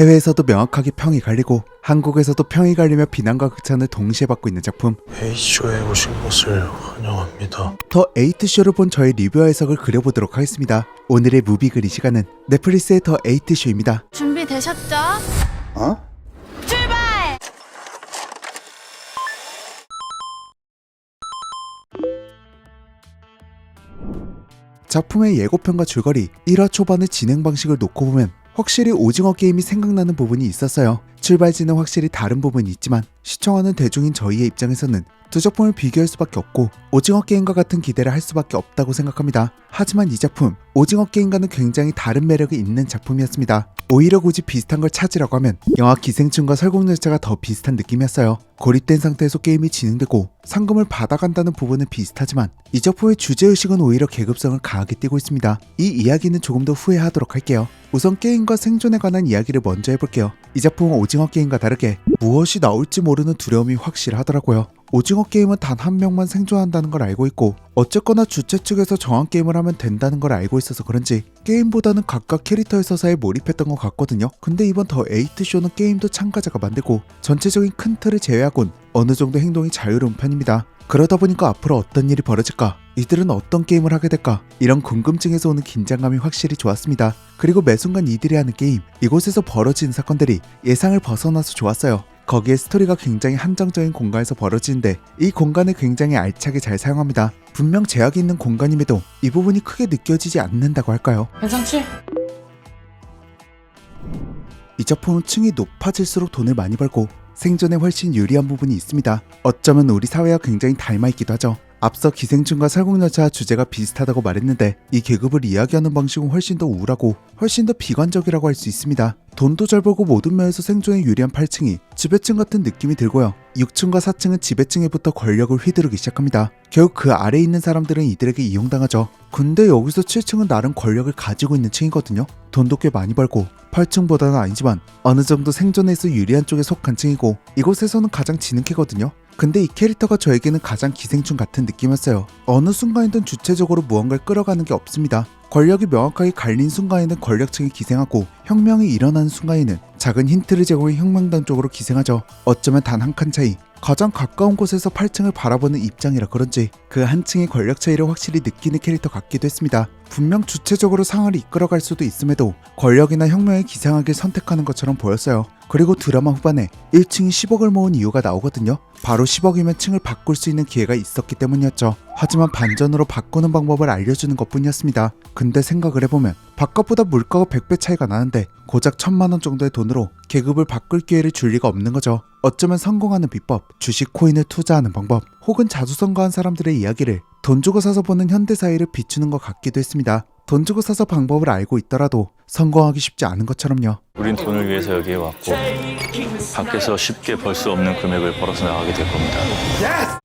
해외에서도 명확하게 평이 갈리고 한국에서도 평이 갈리며 비난과 극찬을 동시에 받고 있는 작품 H쇼에 오신 것을 환영합니다. 더 에이트쇼를 본 저의 리뷰와 해석을 그려보도록 하겠습니다. 오늘의 무비 그리 시간은 넷플릭스의 더 에이트쇼입니다. 준비되셨죠? 어? 출발! 작품의 예고편과 줄거리, 1화 초반의 진행 방식을 놓고 보면 확실히 오징어 게임이 생각나는 부분이 있었어요. 출발지는 확실히 다른 부분이 있지만 시청하는 대중인 저희의 입장에서는 두 작품을 비교할 수밖에 없고 오징어 게임과 같은 기대를 할 수밖에 없다고 생각합니다. 하지만 이 작품, 오징어 게임과는 굉장히 다른 매력이 있는 작품이었습니다. 오히려 굳이 비슷한 걸 찾으라고 하면 영화 기생충과 설국열차가 더 비슷한 느낌이었어요. 고립된 상태에서 게임이 진행되고 상금을 받아간다는 부분은 비슷하지만 이 작품의 주제의식은 오히려 계급성을 강하게 띠고 있습니다. 이 이야기는 조금 더 후회하도록 할게요. 우선 게임과 생존에 관한 이야기를 먼저 해볼게요. 이 작품은 오징어 게임과 다르게 무엇이 나올지 모르는 두려움이 확실하더라고요. 오징어 게임은 단 한 명만 생존한다는 걸 알고 있고 어쨌거나 주최 측에서 정한 게임을 하면 된다는 걸 알고 있어서 그런지 게임보다는 각각 캐릭터의 서사에 몰입했던 것 같거든요. 근데 이번 더 에이트쇼는 게임도 참가자가 만들고 전체적인 큰 틀을 제외하곤 어느 정도 행동이 자유로운 편입니다. 그러다 보니까 앞으로 어떤 일이 벌어질까? 이들은 어떤 게임을 하게 될까? 이런 궁금증에서 오는 긴장감이 확실히 좋았습니다. 그리고 매 순간 이들이 하는 게임, 이곳에서 벌어지는 사건들이 예상을 벗어나서 좋았어요. 거기에 스토리가 굉장히 한정적인 공간에서 벌어지는데 이 공간을 굉장히 알차게 잘 사용합니다. 분명 제약이 있는 공간임에도 이 부분이 크게 느껴지지 않는다고 할까요? 괜찮지? 이 작품은 층이 높아질수록 돈을 많이 벌고 생존에 훨씬 유리한 부분이 있습니다. 어쩌면 우리 사회와 굉장히 닮아있기도 하죠. 앞서 기생충과 설국열차 주제가 비슷하다고 말했는데 이 계급을 이야기하는 방식은 훨씬 더 우울하고 훨씬 더 비관적이라고 할 수 있습니다. 돈도 잘 벌고 모든 면에서 생존에 유리한 8층이 지배층 같은 느낌이 들고요. 6층과 4층은 지배층에부터 권력을 휘두르기 시작합니다. 결국 그 아래에 있는 사람들은 이들에게 이용당하죠. 근데 여기서 7층은 나름 권력을 가지고 있는 층이거든요. 돈도 꽤 많이 벌고 8층보다는 아니지만 어느 정도 생존에서 유리한 쪽에 속한 층이고 이곳에서는 가장 지능캐거든요. 근데 이 캐릭터가 저에게는 가장 기생충 같은 느낌이었어요. 어느 순간이든 주체적으로 무언가를 끌어가는 게 없습니다. 권력이 명확하게 갈린 순간에는 권력층이 기생하고 혁명이 일어나는 순간에는 작은 힌트를 제공해 혁명당 쪽으로 기생하죠. 어쩌면 단 한 칸 차이, 가장 가까운 곳에서 8층을 바라보는 입장이라 그런지 그 한 층의 권력 차이를 확실히 느끼는 캐릭터 같기도 했습니다. 분명 주체적으로 상황을 이끌어갈 수도 있음에도 권력이나 혁명에 기생하길 선택하는 것처럼 보였어요. 그리고 드라마 후반에 1층이 10억을 모은 이유가 나오거든요. 바로 10억이면 층을 바꿀 수 있는 기회가 있었기 때문이었죠. 하지만 반전으로 바꾸는 방법을 알려주는 것뿐이었습니다. 근데 생각을 해보면 바깥보다 물가가 100배 차이가 나는데 고작 1000만원 정도의 돈으로 계급을 바꿀 기회를 줄 리가 없는 거죠. 어쩌면 성공하는 비법, 주식 코인을 투자하는 방법, 혹은 자수성가한 사람들의 이야기를 돈 주고 사서 보는 현대사회를 비추는 것 같기도 했습니다. 돈 주고 사서 방법을 알고 있더라도 성공하기 쉽지 않은 것처럼요. 우린 돈을 위해서 여기에 왔고 밖에서 쉽게 벌 수 없는 금액을 벌어서 나가게 될 겁니다.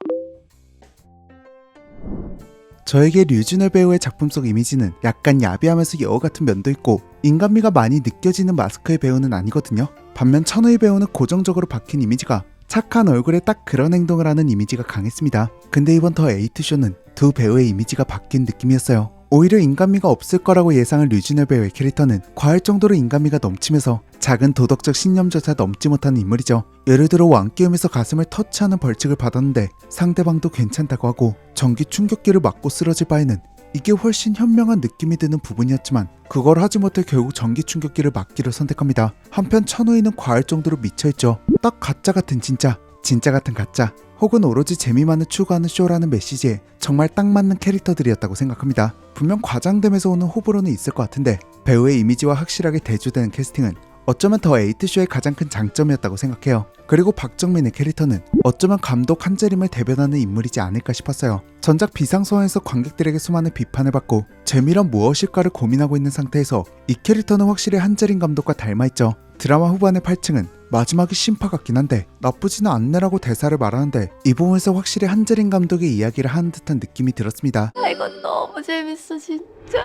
저에게 류준열 배우의 작품 속 이미지는 약간 야비하면서 여우 같은 면도 있고 인간미가 많이 느껴지는 마스크의 배우는 아니거든요. 반면 천우희 배우는 고정적으로 박힌 이미지가 착한 얼굴에 딱 그런 행동을 하는 이미지가 강했습니다. 근데 이번 더 에이트쇼는 두 배우의 이미지가 바뀐 느낌이었어요. 오히려 인간미가 없을 거라고 예상한 류준열 배우의 캐릭터는 과할 정도로 인간미가 넘치면서 작은 도덕적 신념조차 넘지 못하는 인물이죠. 예를 들어 왕게임에서 가슴을 터치하는 벌칙을 받았는데 상대방도 괜찮다고 하고 전기 충격기를 맞고 쓰러질 바에는 이게 훨씬 현명한 느낌이 드는 부분이었지만 그걸 하지 못해 결국 전기 충격기를 맞기로 선택합니다. 한편 천우희는 과할 정도로 미쳐있죠. 딱 가짜 같은 진짜, 진짜 같은 가짜, 혹은 오로지 재미만을 추구하는 쇼라는 메시지에 정말 딱 맞는 캐릭터들이었다고 생각합니다. 분명 과장됨에서 오는 호불호는 있을 것 같은데 배우의 이미지와 확실하게 대조되는 캐스팅은 어쩌면 더 에이트쇼의 가장 큰 장점이었다고 생각해요. 그리고 박정민의 캐릭터는 어쩌면 감독 한재림을 대변하는 인물이지 않을까 싶었어요. 전작 비상소환에서 관객들에게 수많은 비판을 받고 재미란 무엇일까를 고민하고 있는 상태에서 이 캐릭터는 확실히 한재림 감독과 닮아있죠. 드라마 후반의 8층은 마지막이 심파 같긴 한데 나쁘지는 않네라고 대사를 말하는데 이 부분에서 확실히 한재림 감독의 이야기를 하는 듯한 느낌이 들었습니다. 아, 이거 너무 재밌어 진짜.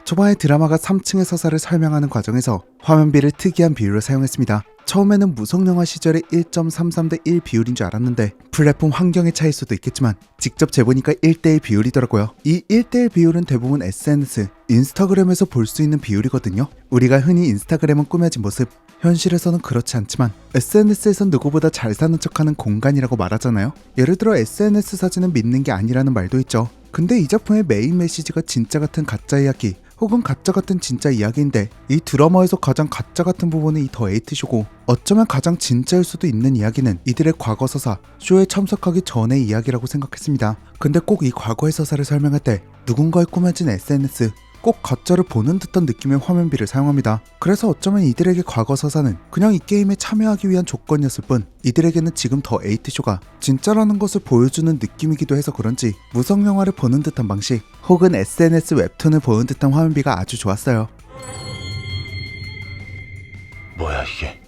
초반에 드라마가 3층의 서사를 설명하는 과정에서 화면비를 특이한 비율로 사용했습니다. 처음에는 무성영화 시절의 1.33 대 1 비율인 줄 알았는데 플랫폼 환경의 차이일 수도 있겠지만 직접 재보니까 1대1 비율이더라고요. 이 1대1 비율은 대부분 SNS, 인스타그램에서 볼 수 있는 비율이거든요. 우리가 흔히 인스타그램은 꾸며진 모습, 현실에서는 그렇지 않지만 SNS에선 누구보다 잘 사는 척하는 공간이라고 말하잖아요. 예를 들어 SNS 사진은 믿는 게 아니라는 말도 있죠. 근데 이 작품의 메인 메시지가 진짜 같은 가짜 이야기 혹은 가짜 같은 진짜 이야기인데 이 드라마에서 가장 가짜 같은 부분은 이 더 에이트쇼고 어쩌면 가장 진짜일 수도 있는 이야기는 이들의 과거 서사, 쇼에 참석하기 전의 이야기라고 생각했습니다. 근데 꼭 이 과거의 서사를 설명할 때 누군가의 꾸며진 SNS, 꼭 가짜를 보는 듯한 느낌의 화면비를 사용합니다. 그래서 어쩌면 이들에게 과거 서사는 그냥 이 게임에 참여하기 위한 조건이었을 뿐 이들에게는 지금 더 에이트쇼가 진짜라는 것을 보여주는 느낌이기도 해서 그런지 무성영화를 보는 듯한 방식 혹은 SNS 웹툰을 보는 듯한 화면비가 아주 좋았어요. 뭐야 이게?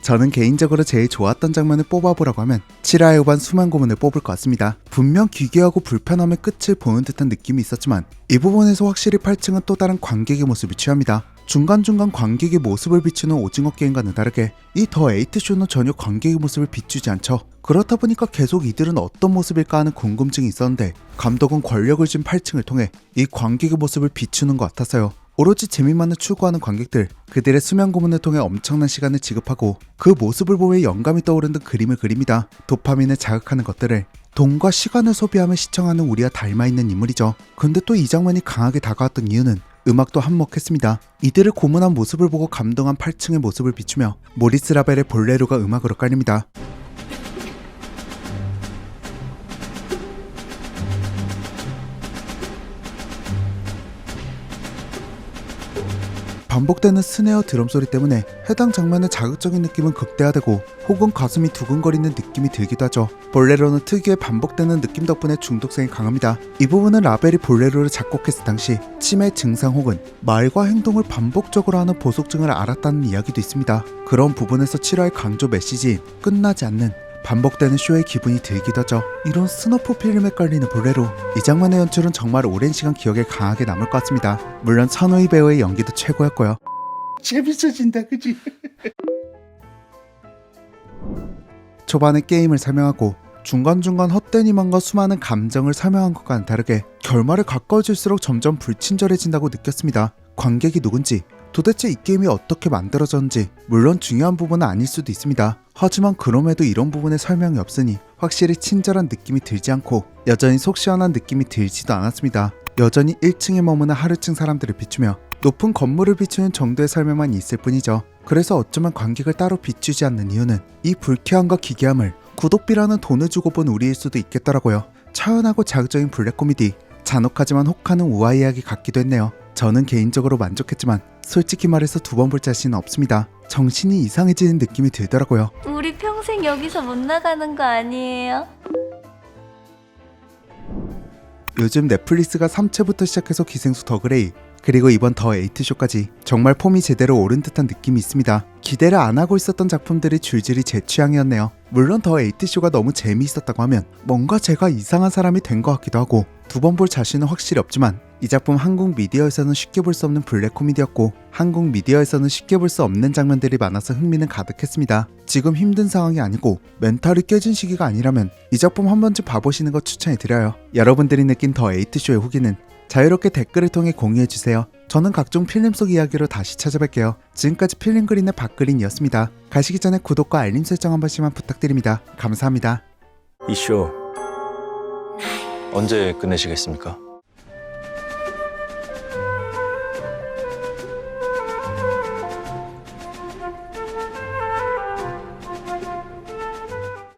저는 개인적으로 제일 좋았던 장면을 뽑아보라고 하면 7화의 후반 수만 고문을 뽑을 것 같습니다. 분명 기괴하고 불편함의 끝을 보는 듯한 느낌이 있었지만 이 부분에서 확실히 8층은 또 다른 관객의 모습을 취합니다. 중간중간 관객의 모습을 비추는 오징어 게임과는 다르게 이 더 에이트쇼는 전혀 관객의 모습을 비추지 않죠. 그렇다 보니까 계속 이들은 어떤 모습일까 하는 궁금증이 있었는데 감독은 권력을 쥔 8층을 통해 이 관객의 모습을 비추는 것 같았어요. 오로지 재미만을 추구하는 관객들, 그들의 수면 고문을 통해 엄청난 시간을 지급하고 그 모습을 보며 영감이 떠오르는 그림을 그립니다. 도파민을 자극하는 것들을 돈과 시간을 소비하며 시청하는 우리와 닮아있는 인물이죠. 근데 또 이 장면이 강하게 다가왔던 이유는 음악도 한몫했습니다. 이들을 고문한 모습을 보고 감동한 8층의 모습을 비추며 모리스 라벨의 볼레로가 음악으로 깔립니다. 반복되는 스네어 드럼 소리 때문에 해당 장면의 자극적인 느낌은 극대화되고 혹은 가슴이 두근거리는 느낌이 들기도 하죠. 볼레로는 특유의 반복되는 느낌 덕분에 중독성이 강합니다. 이 부분은 라벨이 볼레로를 작곡했을 당시 치매 증상 혹은 말과 행동을 반복적으로 하는 보속증을 앓았다는 이야기도 있습니다. 그런 부분에서 7화의 강조 메시지인 끝나지 않는 반복되는 쇼의 기분이 들기도 하죠. 이런 스너프 필름에 깔리는 볼레로, 이 장면의 연출은 정말 오랜 시간 기억에 강하게 남을 것 같습니다. 물론 선우이 배우의 연기도 최고였고요. 재밌어진다 그지? 초반에 게임을 설명하고 중간중간 헛된 희망과 수많은 감정을 설명한 것과는 다르게 결말에 가까워질수록 점점 불친절해진다고 느꼈습니다. 관객이 누군지, 도대체 이 게임이 어떻게 만들어졌는지 물론 중요한 부분은 아닐 수도 있습니다. 하지만 그럼에도 이런 부분에 설명이 없으니 확실히 친절한 느낌이 들지 않고 여전히 속 시원한 느낌이 들지도 않았습니다. 여전히 1층에 머무는 하류층 사람들을 비추며 높은 건물을 비추는 정도의 설명만 있을 뿐이죠. 그래서 어쩌면 관객을 따로 비추지 않는 이유는 이 불쾌함과 기괴함을 구독비라는 돈을 주고 본 우리일 수도 있겠더라고요. 차연하고 자극적인 블랙 코미디, 잔혹하지만 혹하는 우아 이야기 같기도 했네요. 저는 개인적으로 만족했지만 솔직히 말해서 두 번 볼 자신은 없습니다. 정신이 이상해지는 느낌이 들더라고요. 우리 평생 여기서 못 나가는 거 아니에요? 요즘 넷플릭스가 3채부터 시작해서 기생수 더 그레이, 그리고 이번 더 에이트쇼까지 정말 폼이 제대로 오른 듯한 느낌이 있습니다. 기대를 안 하고 있었던 작품들이 줄줄이 제 취향이었네요. 물론 더 에이트쇼가 너무 재미있었다고 하면 뭔가 제가 이상한 사람이 된 것 같기도 하고 두 번 볼 자신은 확실히 없지만 이 작품 한국 미디어에서는 쉽게 볼 수 없는 블랙 코미디였고 한국 미디어에서는 쉽게 볼 수 없는 장면들이 많아서 흥미는 가득했습니다. 지금 힘든 상황이 아니고 멘탈이 깨진 시기가 아니라면 이 작품 한 번쯤 봐보시는 거 추천해드려요. 여러분들이 느낀 더 에이트쇼의 후기는 자유롭게 댓글을 통해 공유해주세요. 저는 각종 필름 속 이야기로 다시 찾아뵐게요. 지금까지 필름그린의 박그린이었습니다. 가시기 전에 구독과 알림 설정 한 번씩만 부탁드립니다. 감사합니다. 이 쇼 언제 끝내시겠습니까?